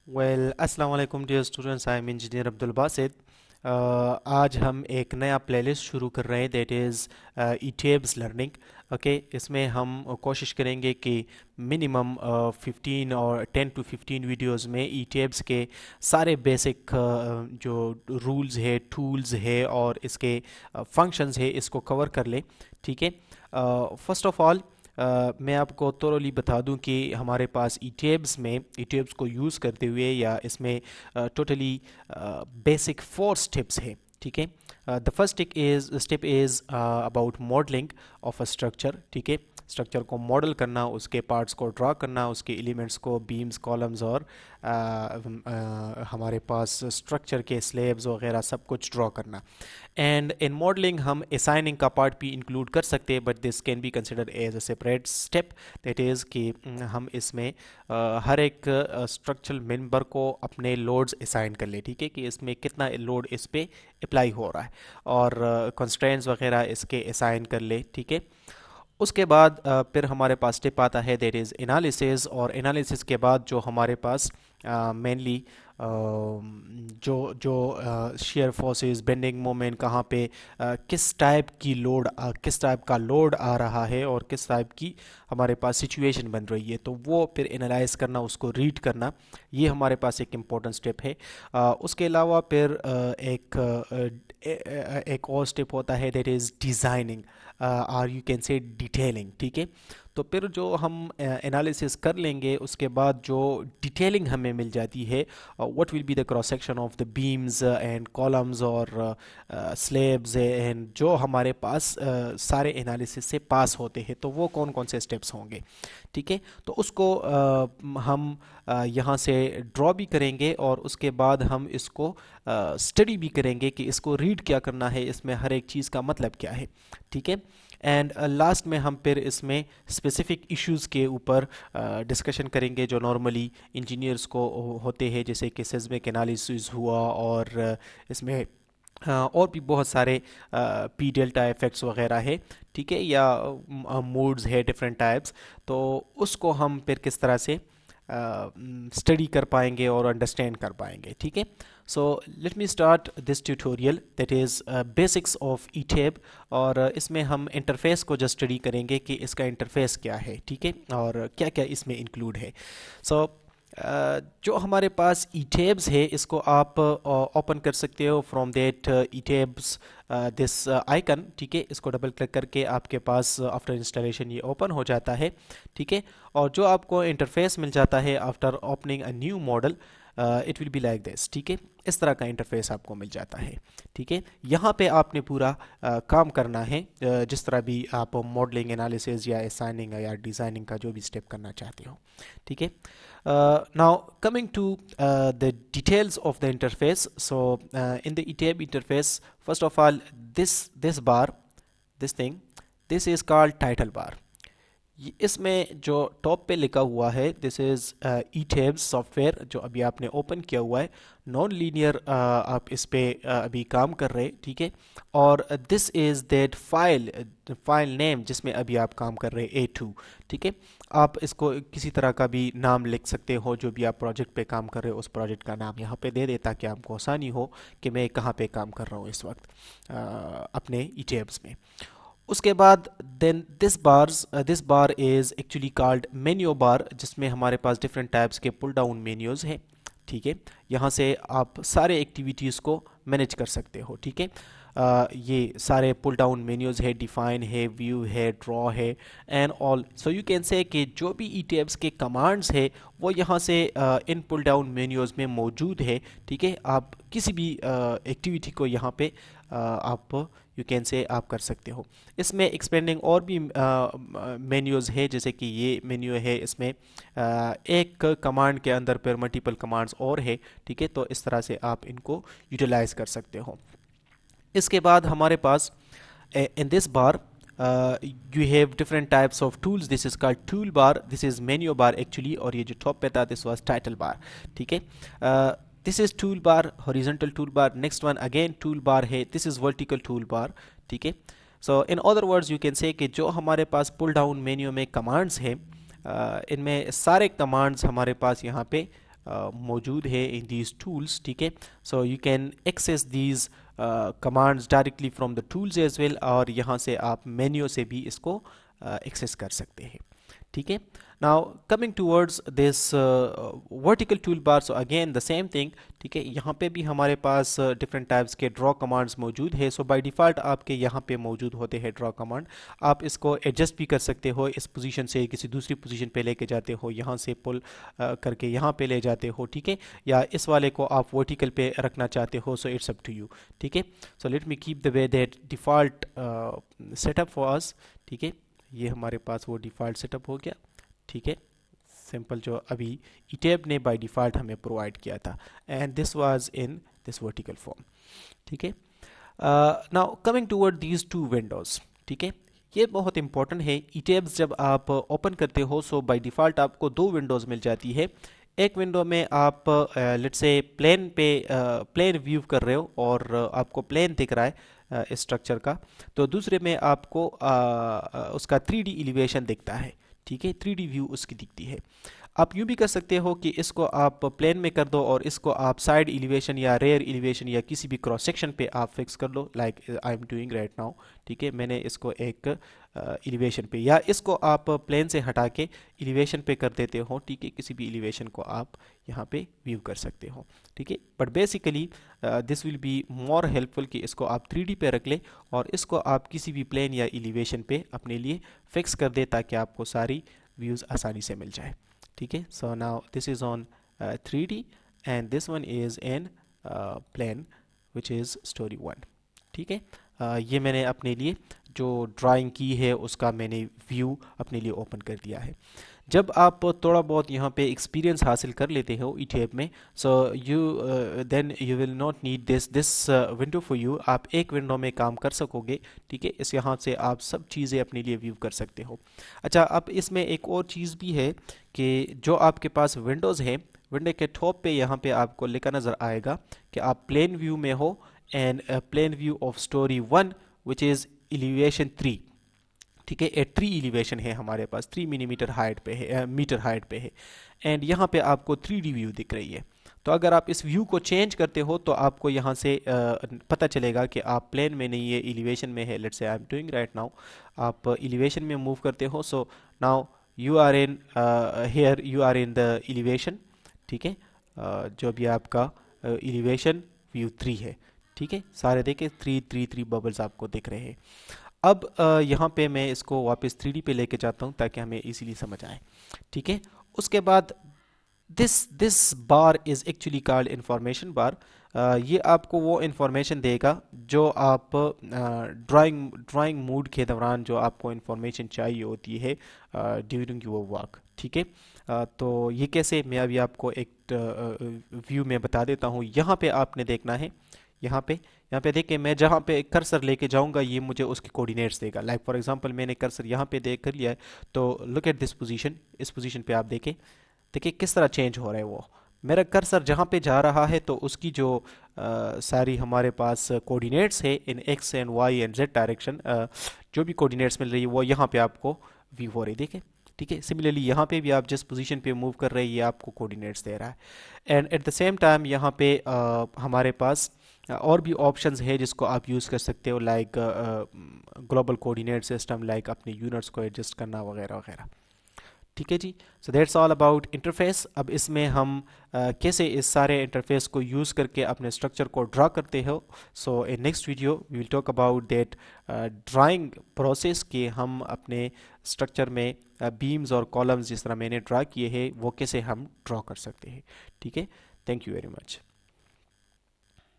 अस्सलाम वालेकुम dear students, I am engineer Abdul Basit. आज हम एक नया प्लेलिस्ट शुरू कर रहे हैं, that is ETABS learning. Okay, इसमें हम कोशिश करेंगे कि मिनिमम 15 और 10 to 15 वीडियोस में ईटेब्स के सारे बेसिक जो रूल्स है, टूल्स है और इसके फंक्शंस है, इसको कवर कर ले। ठीक है। फर्स्ट ऑफ ऑल मैं आपको thoroughly बता दूं कि हमारे पास ईटेब्स को यूज़ करते हुए या इसमें टोटली बेसिक 4 स्टेप्स हैं। ठीक है। The first step is about modelling of a structure. ठीक है। स्ट्रक्चर को मॉडल करना, उसके पार्ट्स को ड्रा करना, उसके एलिमेंट्स को, बीम्स, कॉलम्स और हमारे पास स्ट्रक्चर के स्लैब्स वगैरह सब कुछ ड्रॉ करना। एंड इन मॉडलिंग हम असाइनिंग का पार्ट भी इंक्लूड कर सकते हैं, but this can be considered as a separate step. That is कि हम इसमें हर एक स्ट्रक्चरल मेंबर को अपने लोड्स असाइन कर ले। ठीक है, कि इसमें कितना लोड इस पे अप्लाई हो रहा है और कंस्ट्रेंट्स वगैरह इसके असाइन कर ले। ठीक है। उसके बाद फिर हमारे पास स्टेप आता है, दैट इज़ एनालिसिस। और एनालिसिस के बाद जो हमारे पास मेनली जो जो शेयर फोर्सेस, बेंडिंग मोमेंट कहाँ पे किस टाइप का लोड आ रहा है और किस टाइप की हमारे पास सिचुएशन बन रही है, तो वो फिर एनालाइज करना, उसको रीड करना, ये हमारे पास एक इम्पोर्टेंट स्टेप है। उसके अलावा फिर एक और स्टेप होता है, that is designing, or you can say detailing. ठीक है। तो फिर जो हम एनालिसिस कर लेंगे, उसके बाद जो डिटेलिंग हमें मिल जाती है, what will be the cross section of the beams and columns और स्लैब्स एंड जो हमारे पास सारे एनालिसिस से पास होते हैं, तो वो कौन कौन से स्टेप्स होंगे। ठीक है। तो उसको हम यहाँ से ड्रॉ भी करेंगे और उसके बाद हम इसको स्टडी भी करेंगे कि इसको रीड क्या करना है, इसमें हर एक चीज़ का मतलब क्या है। ठीक है। एंड लास्ट में हम फिर इसमें स्पेसिफिक इश्यूज़ के ऊपर डिस्कशन करेंगे जो नॉर्मली इंजीनियर्स को होते हैं, जैसे कि सिस्मिक एनालिसिस हुआ और इसमें और भी बहुत सारे पी डेल्टा इफेक्ट्स वगैरह है। ठीक है। या मूड्स है डिफरेंट टाइप्स, तो उसको हम फिर किस तरह से स्टडी कर पाएंगे और अंडरस्टैंड कर पाएंगे। ठीक है। So let me start this tutorial, that is basics of ETABS. और इसमें हम इंटरफेस को जस्ट स्टडी करेंगे कि इसका इंटरफेस क्या है। ठीक है। और क्या क्या इसमें इंक्लूड है। सो जो हमारे पास ईटेब्स है, इसको आप ओपन कर सकते हो फ्रॉम दैट ईटेब्स दिस आइकन। ठीक है। इसको डबल क्लिक करके आपके पास आफ्टर इंस्टॉलेशन ये ओपन हो जाता है। ठीक है। और जो आपको इंटरफेस मिल जाता है after opening a new model, it will be like this. ठीक है। इस तरह का इंटरफेस आपको मिल जाता है। ठीक है। यहाँ पे आपने पूरा काम करना है, जिस तरह भी आप मॉडलिंग, एनालिसिस या असाइनिंग या डिज़ाइनिंग का जो भी स्टेप करना चाहते हो। ठीक है। Now coming to the details of the interface. So in the ETAB interface, first of all, this bar, this thing, this is called title bar. इसमें जो टॉप पे लिखा हुआ है, दिस इज़ ईटेब्स सॉफ्टवेयर जो अभी आपने ओपन किया हुआ है, नॉन लीनियर आप इस पे अभी काम कर रहे हैं। ठीक है। और this is that file name जिसमें अभी आप काम कर रहे हैं, A2। ठीक है। आप इसको किसी तरह का भी नाम लिख सकते हो, जो भी आप प्रोजेक्ट पे काम कर रहे हो उस प्रोजेक्ट का नाम यहाँ पे दे दे, ताकि आपको आसानी हो कि मैं कहाँ पे काम कर रहा हूँ इस वक्त अपने ईटेब्स में। उसके बाद then this bar is actually called menu bar, जिसमें हमारे पास डिफरेंट टाइप्स के पुल डाउन मेन्यूज़ हैं। ठीक है। यहाँ से आप सारे एक्टिविटीज़ को मैनेज कर सकते हो। ठीक है। ये सारे पुल डाउन मेन्यूज़ है, डिफाइन है, व्यू है, ड्रॉ है and all. So you can से कि जो भी ई टेब्स के कमांड्स है वो यहाँ से इन पुल डाउन मेन्यूज़ में मौजूद है। ठीक है। आप किसी भी एक्टिविटी को यहाँ पे आप यू कैन से आप कर सकते हो। इसमें एक्सपेंडिंग और भी मेन्यूज़ है, जैसे कि ये मेन्यू है, इसमें एक कमांड के अंदर पर मल्टीपल कमांड्स और है। ठीक है। तो इस तरह से आप इनको यूटिलाइज कर सकते हो। इसके बाद हमारे पास in this bar you have different types of tools. This is called tool bar, this is menu bar actually, और ये जो टॉप पे था this was title bar। ठीक है। this is tool bar, horizontal tool bar, next one again tool bar है, this is vertical tool bar। ठीक है। so in other words you can say कि जो हमारे पास pull down menu में commands है, इनमें सारे कमांड्स हमारे पास यहाँ पे मौजूद है इन दीज टूल्स, ठीक है। So you can access these commands directly from the tools as well, और यहाँ से आप मेन्यू से भी इसको एक्सेस कर सकते हैं, ठीक है। Now coming towards this vertical tool bar, so again the same thing, ठीक है। यहाँ पे भी हमारे पास डिफरेंट टाइप्स के ड्रॉ कमांड्स मौजूद है। सो बाय डिफ़ॉल्ट आपके यहाँ पे मौजूद होते हैं ड्रॉ कमांड। आप इसको एडजस्ट भी कर सकते हो, इस पोजीशन से किसी दूसरी पोजीशन पे लेके जाते हो, यहाँ से पुल करके यहाँ पे ले जाते हो, ठीक है। या इस वाले को आप वर्टिकल पे रखना चाहते हो, so it's up to you, ठीक है। So let me keep the way that default setup for us, ठीक है। ये हमारे पास वो डिफ़ॉल्ट सेटअप हो गया, ठीक है, सिंपल, जो अभी ETAB ने बाय डिफ़ॉल्ट हमें प्रोवाइड किया था, and this was in this vertical form, ठीक है। Now coming toward these two Windows, ठीक है। ये बहुत इंपॉर्टेंट है। ETABs जब आप ओपन करते हो, सो बाय डिफ़ॉल्ट आपको दो विंडोज़ मिल जाती है। एक विंडो में आप लेट्स से प्लेन पे प्लेन व्यू कर रहे हो और आपको प्लेन दिख रहा है स्ट्रक्चर का, तो दूसरे में आपको उसका 3D एलिवेशन दिखता है, ठीक है, 3D व्यू उसकी दिखती है। आप यूँ भी कर सकते हो कि इसको आप प्लेन में कर दो और इसको आप साइड एलिवेशन या रेयर एलिवेशन या किसी भी क्रॉस सेक्शन पे आप फिक्स कर लो, like I am doing right now, ठीक है। मैंने इसको एक एलिवेशन पे, या इसको आप प्लेन से हटा के एलिवेशन पे कर देते हो, ठीक है। किसी भी एलिवेशन को आप यहाँ पे व्यू कर सकते हो, ठीक है। But basically this will be more helpful कि इसको आप 3D पे रख ले और इसको आप किसी भी प्लेन या एलिवेशन पे अपने लिए फिक्स कर दे, ताकि आपको सारी व्यूज़ आसानी से मिल जाए, ठीक है। So now this is on 3D and this one is in plane which is story 1, ठीक है। ये मैंने अपने लिए जो ड्राइंग की है उसका मैंने व्यू अपने लिए ओपन कर दिया है। जब आप थोड़ा बहुत यहाँ पे एक्सपीरियंस हासिल कर लेते हो ETAB में, so you then you will not need this window for you. आप एक विंडो में काम कर सकोगे, ठीक है। इस यहाँ से आप सब चीज़ें अपने लिए व्यू कर सकते हो। अच्छा, अब इसमें एक और चीज़ भी है कि जो आपके पास विंडोज़ है, विंडो के टॉप पे यहाँ पे आपको लिखा नज़र आएगा कि आप प्लेन व्यू में हो, and plane view of story 1 which is elevation 3, ठीक है। ए ट्री एलिवेशन है हमारे पास, 3 मिलीमीटर हाइट पे है, मीटर हाइट पे है, एंड यहाँ पे आपको 3D व्यू दिख रही है। तो अगर आप इस व्यू को चेंज करते हो तो आपको यहाँ से पता चलेगा कि आप प्लेन में नहीं है, एलिवेशन में है। Let's say I am doing right now, आप एलिवेशन में मूव करते हो, so now you are in here, you are in the elevation, ठीक है। जो भी आपका एलिवेशन व्यू 3 है, ठीक है। सारे देखें 3 बबल्स आपको दिख रहे हैं। अब यहाँ पे मैं इसको वापस 3D पे लेके जाता हूँ ताकि हमें इजीली समझ आए, ठीक है। उसके बाद this bar is actually called information bar. ये आपको वो इंफॉर्मेशन देगा जो आप ड्राइंग मूड के दौरान जो आपको इंफॉर्मेशन चाहिए होती है ड्यूरिंग योर वर्क, ठीक है। तो ये कैसे, मैं अभी आपको एक व्यू में बता देता हूँ। यहाँ पे आपने देखना है, यहाँ पे देखिए, मैं जहाँ पे कर्सर लेके जाऊँगा ये मुझे उसके कोऑर्डिनेट्स देगा। लाइक फॉर एग्जांपल मैंने कर्सर यहाँ पे देख कर लिया है, तो लुक एट दिस पोजीशन, इस पोजीशन पे आप देखें, देखिए किस तरह चेंज हो रहा है वो। मेरा कर्सर जहाँ पे जा रहा है तो उसकी जो सारी हमारे पास कोऑर्डिनेट्स है in X and Y and Z direction, जो भी कोऑर्डिनेट्स मिल रही है वो यहाँ पे आपको व्यू हो रही है, देखें, ठीक है। सिमिलरली यहाँ पे भी आप जिस पोजीशन पे मूव कर रहे हैं ये आपको कोऑर्डिनेट्स दे रहा है, and at the same time यहाँ पे हमारे पास और भी ऑप्शंस है जिसको आप यूज़ कर सकते हो, like global coordinate system, like अपने यूनिट्स को एडजस्ट करना वगैरह वगैरह, ठीक है जी। So that's all about interface. अब इसमें हम कैसे इस सारे इंटरफेस को यूज़ करके अपने स्ट्रक्चर को ड्रा करते हो। So in next video we will talk about that drawing process के हम अपने स्ट्रक्चर में बीम्स और कॉलम्स जिस तरह मैंने ड्रा किए हैं वो कैसे हम ड्रा कर सकते हैं, ठीक है। Thank you very much.